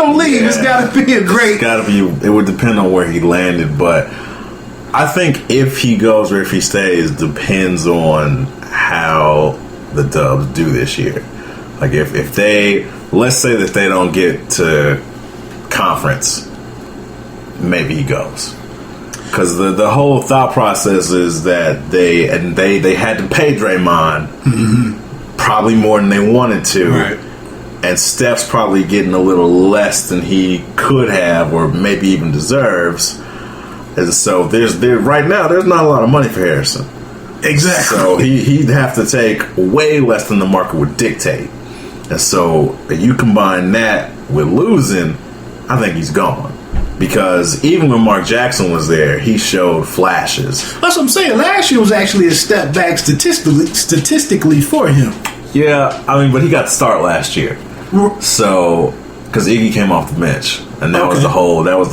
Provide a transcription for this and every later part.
gonna leave, it's gotta be a great. It's gotta be. It would depend on where he landed, but I think if he goes or if he stays depends on how the Dubs do this year. Like if they, let's say that they don't get to conference, maybe he goes. Because the whole thought process is that they had to pay Draymond probably more than they wanted to, Right. and Steph's probably getting a little less than he could have or maybe even deserves. And so right now there's not a lot of money for Harrison. Exactly. So he'd have to take way less than the market would dictate. And so you combine that with losing, I think he's gone. Because even when Mark Jackson was there, he showed flashes. That's what I'm saying. Last year was actually a step back statistically for him. Yeah, I mean, but he got the start last year. So, because Iggy came off the bench, and that was the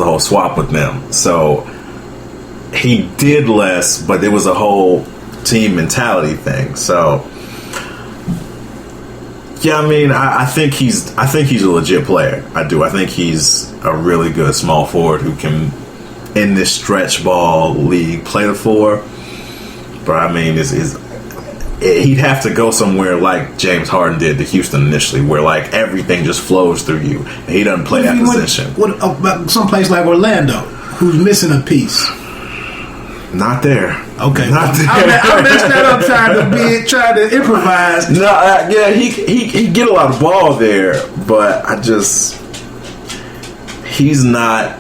whole swap with them. So he did less, but it was a whole team mentality thing. So yeah, I mean, I think he's a legit player. I do. I think he's a really good small forward who can, in this stretch ball league, play the four. But I mean, he'd have to go somewhere like James Harden did to Houston initially, where like everything just flows through you, and he doesn't play that position. What about someplace like Orlando, who's missing a piece? Not there. Okay, not there. I messed that up trying to improvise. No, yeah, he get a lot of ball there, but he's not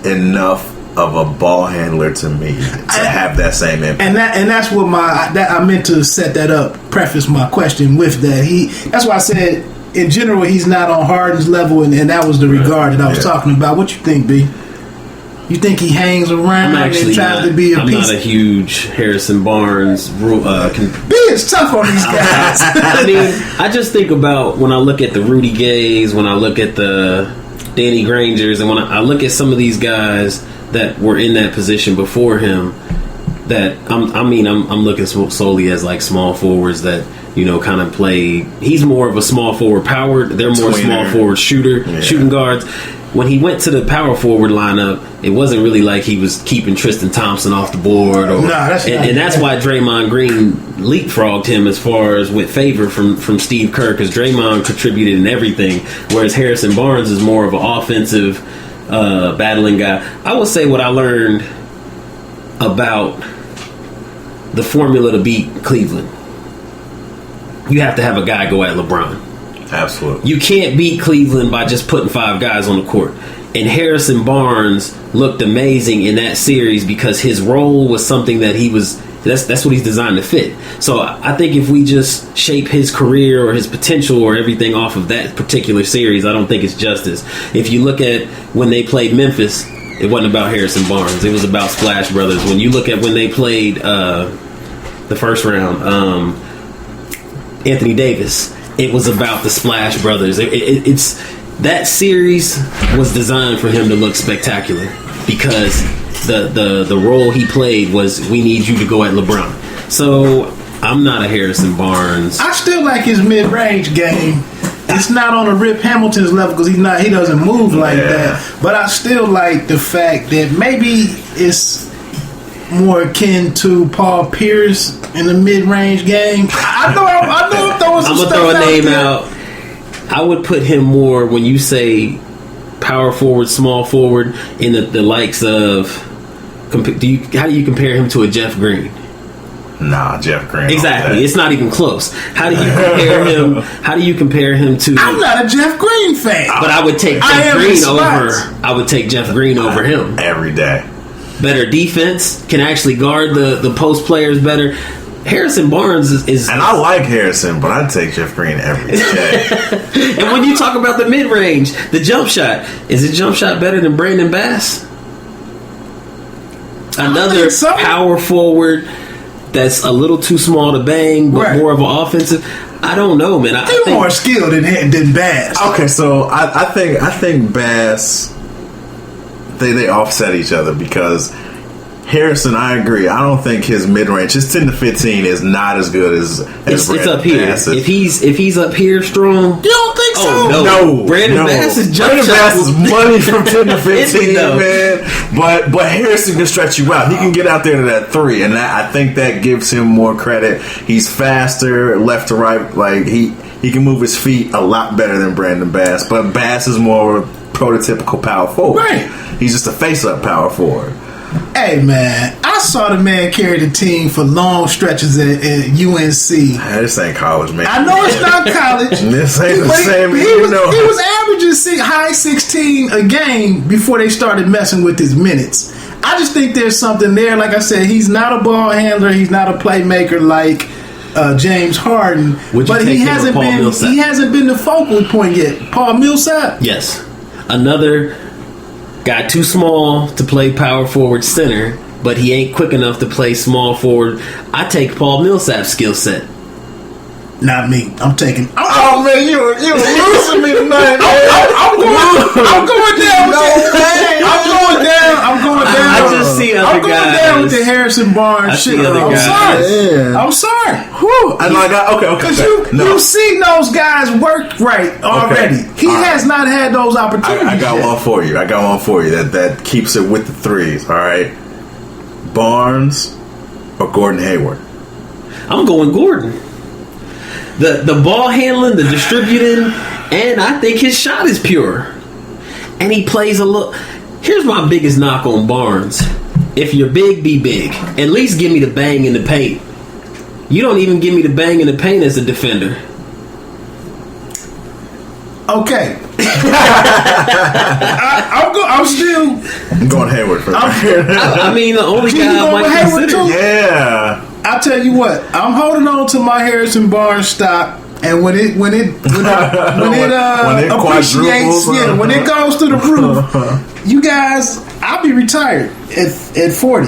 enough of a ball handler to me to have that same impact. And that's what I meant to set that up. Preface my question with that. That's why I said in general he's not on Harden's level, and that was the regard that I was talking about. What you think, B? You think he hangs around and tries to be a piece? I'm not a huge Harrison Barnes. B is tough on these guys. I mean, I just think about when I look at the Rudy Gays, when I look at the Danny Grangers, and when I look at some of these guys that were in that position before him, that I'm looking solely as like small forwards that, you know, kind of play. He's more of a small forward power. They're more small forward shooting guards. When he went to the power forward lineup, it wasn't really like he was keeping Tristan Thompson off the board. And that's why Draymond Green leapfrogged him as far as with favor from Steve Kerr, because Draymond contributed in everything, whereas Harrison Barnes is more of an offensive battling guy. I will say what I learned about the formula to beat Cleveland. You have to have a guy go at LeBron. Absolutely. You can't beat Cleveland by just putting 5 guys on the court. And Harrison Barnes looked amazing in that series because his role was something that that's what he's designed to fit. So I think if we just shape his career or his potential or everything off of that particular series, I don't think it's justice. If you look at when they played Memphis, it wasn't about Harrison Barnes. It was about Splash Brothers. When you look at when they played the first round, Anthony Davis, it was about the Splash Brothers. It's that series was designed for him to look spectacular because the role he played was, we need you to go at LeBron. So I'm not a Harrison Barnes. I still like his mid-range game. It's not on a Rip Hamilton's level because he doesn't move like that. But I still like the fact that maybe it's more akin to Paul Pierce in the mid-range game. I know I'm throwing some stuff out. I'm going to throw a name out. I would put him more, when you say power forward, small forward, in the likes of, how do you compare him to a Jeff Green? Nah, Jeff Green. Exactly. It's not even close. How do you compare him? How do you compare him to? I'm not a Jeff Green fan, but I would take Jeff Green over. I would take Jeff Green over him every day. Better defense, can actually guard the post players better. Harrison Barnes is and I like Harrison, but I'd take Jeff Green every day. And when you talk about the mid range, the jump shot, is the jump shot better than Brandon Bass? Another power forward that's a little too small to bang, but more of an offensive. I don't know, man. They're more skilled than Bass. Okay, so I think Bass, they offset each other because Harrison, I agree. I don't think his mid range, his 10 to 15, is not as good as It's Brandon up here. Bass is. If he's up here strong, You don't think so? Oh, No, Brandon Bass is jump Brandon Bass shot. is money from 10 to Is he 15, though? man. But Harrison can stretch you out. He can get out there to that 3, and I think that gives him more credit. He's faster, left to right. Like he can move his feet a lot better than Brandon Bass. But Bass is more prototypical power forward. Right. He's just a face-up power forward. Hey man, I saw the man carry the team for long stretches at UNC. Man, this ain't college, man. I know it's not college. This ain't the But same. He You was, know. he was averaging high 16 a game before they started messing with his minutes. I just think there's something there. Like I said, he's not a ball handler. He's not a playmaker like James Harden. Would you But take he him or hasn't Paul been. Millsap? He hasn't been the focal point yet. Paul Millsap. yes, another guy too small to play power forward center, but he ain't quick enough to play small forward. I take Paul Millsap's skill set. Not me. I'm taking. Oh man, you losing me tonight. I'm going down. I'm going down. I just see other I'm going guys. down with the Harrison Barnes I shit. see other I'm guys. sorry. Yeah. I'm sorry. Whew. And like, okay. Because No. you've seen those guys work right already. He All right. has not had those opportunities. I got yet. one for you. That keeps it with the 3s. All right, Barnes or Gordon Hayward. I'm going Gordon. The ball handling, the distributing, and I think his shot is pure. And he plays a little. Here's my biggest knock on Barnes. If you're big, be big. At least give me the bang in the paint. You don't even give me the bang in the paint as a defender. Okay. I'm still. I'm going Hayward for that. I mean, the only You guy I going might with Hayward consider. too? Yeah. I'll tell you what. I'm holding on to my Harrison Barnes stock, and when it appreciates, quadruples, when it goes to the roof, you guys, I'll be retired at 40.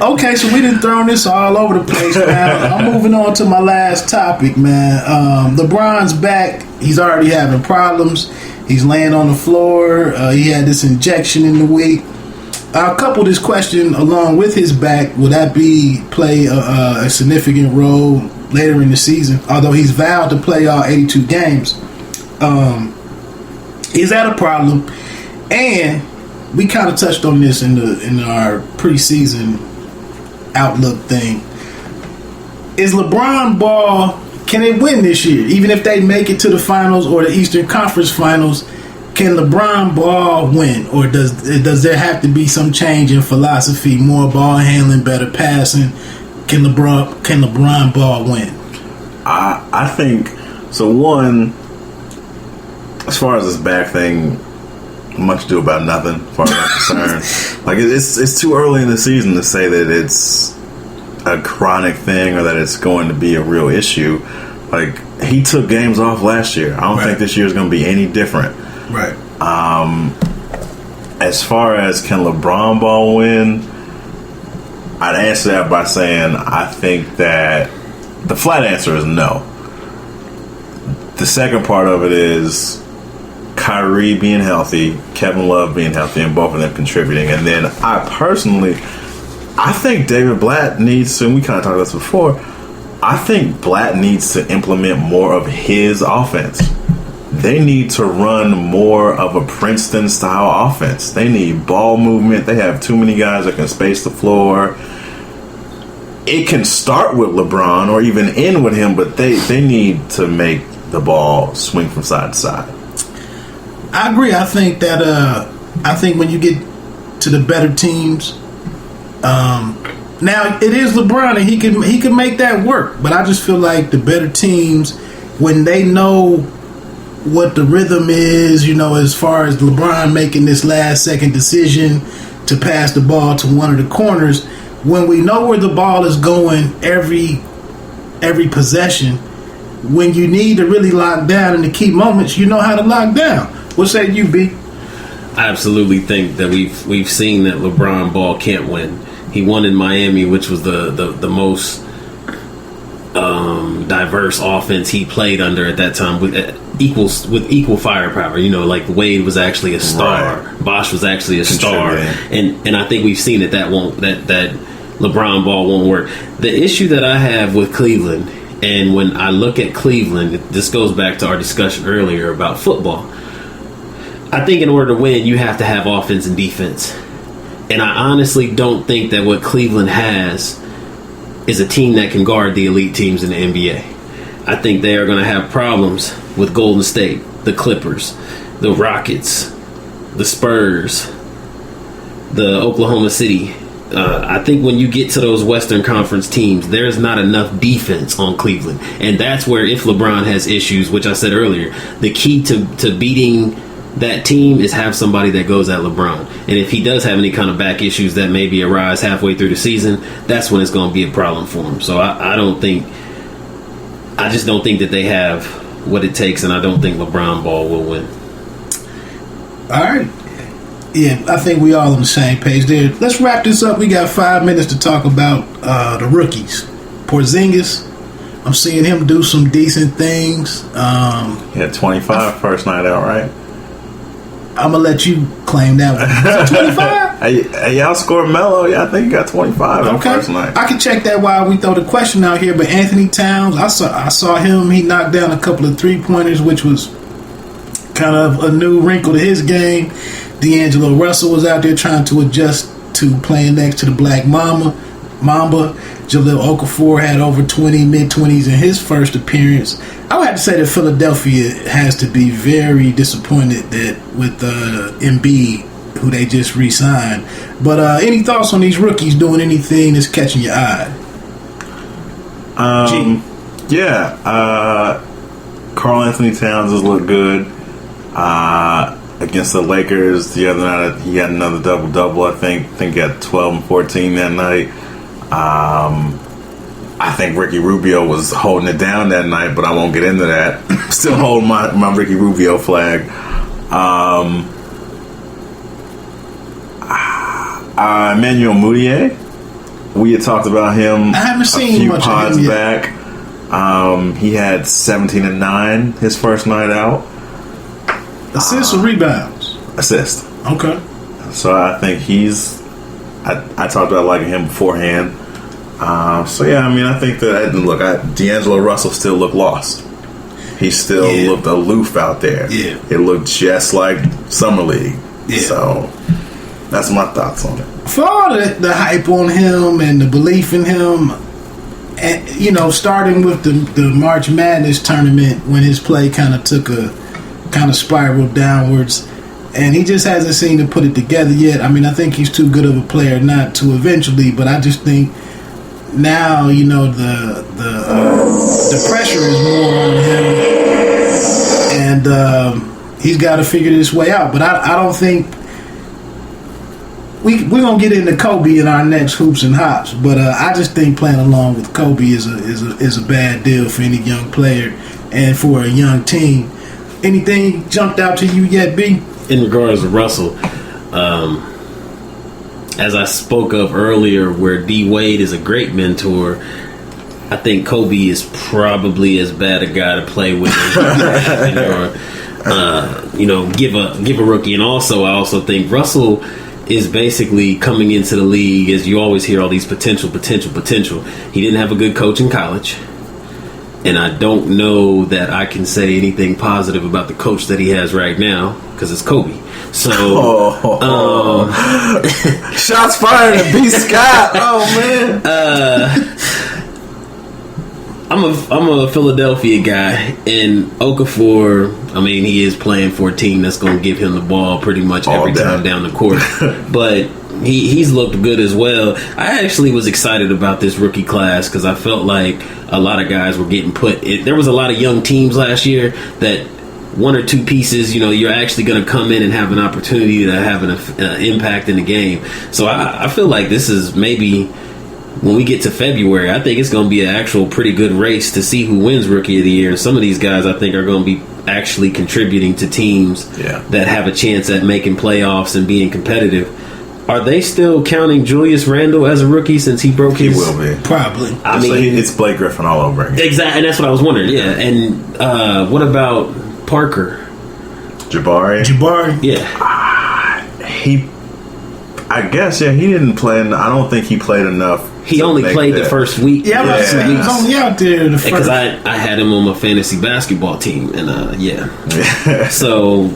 Okay, so we done thrown this all over the place, man. I'm moving on to my last topic, man. LeBron's back. He's already having problems. He's laying on the floor. He had this injection in the week. I'll couple this question along with his back. Will that play a significant role later in the season? Although he's vowed to play all 82 games, is that a problem? And we kind of touched on this in our preseason outlook thing. Is LeBron ball? Can it win this year? Even if they make it to the finals or the Eastern Conference Finals, can LeBron ball win, or does there have to be some change in philosophy? More ball handling, better passing. Can LeBron ball win? I think so. One, as far as this back thing, much ado about nothing, as far as I'm concerned. Like it's too early in the season to say that it's a chronic thing or that it's going to be a real issue. Like, he took games off last year. I don't think this year is going to be any different. Right. As far as can LeBron ball win, I'd answer that by saying I think that the flat answer is no. The second part of it is Kyrie being healthy, Kevin Love being healthy, and both of them contributing. And then I think David Blatt needs to, and we kind of talked about this before, I think Blatt needs to implement more of his offense. They need to run more of a Princeton-style offense. They need ball movement. They have too many guys that can space the floor. It can start with LeBron or even end with him, but they need to make the ball swing from side to side. I agree. I think that when you get to the better teams, now it is LeBron and he can make that work. But I just feel like the better teams, when they know what the rhythm is, as far as LeBron making this last second decision to pass the ball to one of the corners, when we know where the ball is going every possession, when you need to really lock down in the key moments, you know how to lock down. What say you, B? I absolutely think that we've seen that LeBron ball can't win. He won in Miami, which was the most diverse offense he played under at that time. equal firepower. Like Wade was actually a star, Right. Bosh was actually a star, and I think we've seen that that LeBron ball won't work. The issue that I have with Cleveland, and when I look at Cleveland, this goes back to our discussion earlier about football. I think in order to win, you have to have offense and defense. And I honestly don't think that what Cleveland has is a team that can guard the elite teams in the NBA. I think they are going to have problems with Golden State, the Clippers, the Rockets, the Spurs, the Oklahoma City. I think when you get to those Western Conference teams, there's not enough defense on Cleveland. And that's where, if LeBron has issues, which I said earlier, the key to beating that team is have somebody that goes at LeBron. And if he does have any kind of back issues that maybe arise halfway through the season, that's when it's going to be a problem for him. So I just don't think that they have what it takes, and I don't think LeBron ball will win. All right. Yeah, I think we all on the same page there. Let's wrap this up. We got 5 minutes to talk about the rookies. Porzingis, I'm seeing him do some decent things. He had 25 first night out, right? I'm going to let you claim that one. Is it 25? Hey, y'all scored Melo. Yeah, I think he got 25 in the first night. I can check that while we throw the question out here. But Anthony Towns, I saw him. He knocked down a couple of 3-pointers, which was kind of a new wrinkle to his game. D'Angelo Russell was out there trying to adjust to playing next to the Black Mamba. Jahlil Okafor had over 20, mid-20s in his first appearance. I would have to say that Philadelphia has to be very disappointed that with Embiid, who they just re-signed. But any thoughts on these rookies doing anything that's catching your eye? Yeah. Karl Anthony Towns has looked good. Against the Lakers the other night, he had another double-double, I think. I think he had 12 and 14 that night. I think Ricky Rubio was holding it down that night, but I won't get into that. Still holding my Ricky Rubio flag. Emmanuel Mudiay, we had talked about him I haven't seen a few much pods of him back. He had 17 and 9 his first night out. Assists or rebounds? Assist. Okay. So I think I talked about liking him beforehand. So yeah, I mean, I think that D'Angelo Russell still looked lost. He still looked aloof out there. Yeah, it looked just like Summer League. Yeah. So that's my thoughts on it. For all the hype on him and the belief in him, and starting with the March Madness tournament when his play kind of spiraled downwards. And he just hasn't seemed to put it together yet. I mean, I think he's too good of a player not to eventually, but I just think now, the pressure is more on him, and he's got to figure this way out. But I don't think we're gonna get into Kobe in our next hoops and hops. But I just think playing along with Kobe is a bad deal for any young player and for a young team. Anything jumped out to you yet, B? In regards to Russell, as I spoke of earlier, where D Wade is a great mentor, I think Kobe is probably as bad a guy to play with give a rookie. And also, I also think Russell is basically coming into the league, as you always hear all these potential. He didn't have a good coach in college. And I don't know that I can say anything positive about the coach that he has right now, because it's Kobe. So, shots fired at B. Scott. Oh man, I'm a Philadelphia guy, and Okafor, I mean, he is playing for a team that's going to give him the ball pretty much every time down the court, but he's looked good as well. I actually was excited about this rookie class because I felt like a lot of guys were getting there was a lot of young teams last year that one or two pieces, you're actually going to come in and have an opportunity to have an impact in the game. So I feel like this is maybe, when we get to February, I think it's going to be an actual pretty good race to see who wins Rookie of the Year. And some of these guys, I think, are going to be actually contributing to teams that have a chance at making playoffs and being competitive. Are they still counting Julius Randle as a rookie since he broke his... He will be. Probably. I mean, it's Blake Griffin all over again. Exactly, and that's what I was wondering. Yeah, and what about Parker. Jabari. Yeah. I guess, he didn't play. I don't think he played enough. He only played the first week. Yeah, I'm about to say, he was only out there the first. Because I had him on my fantasy basketball team, and So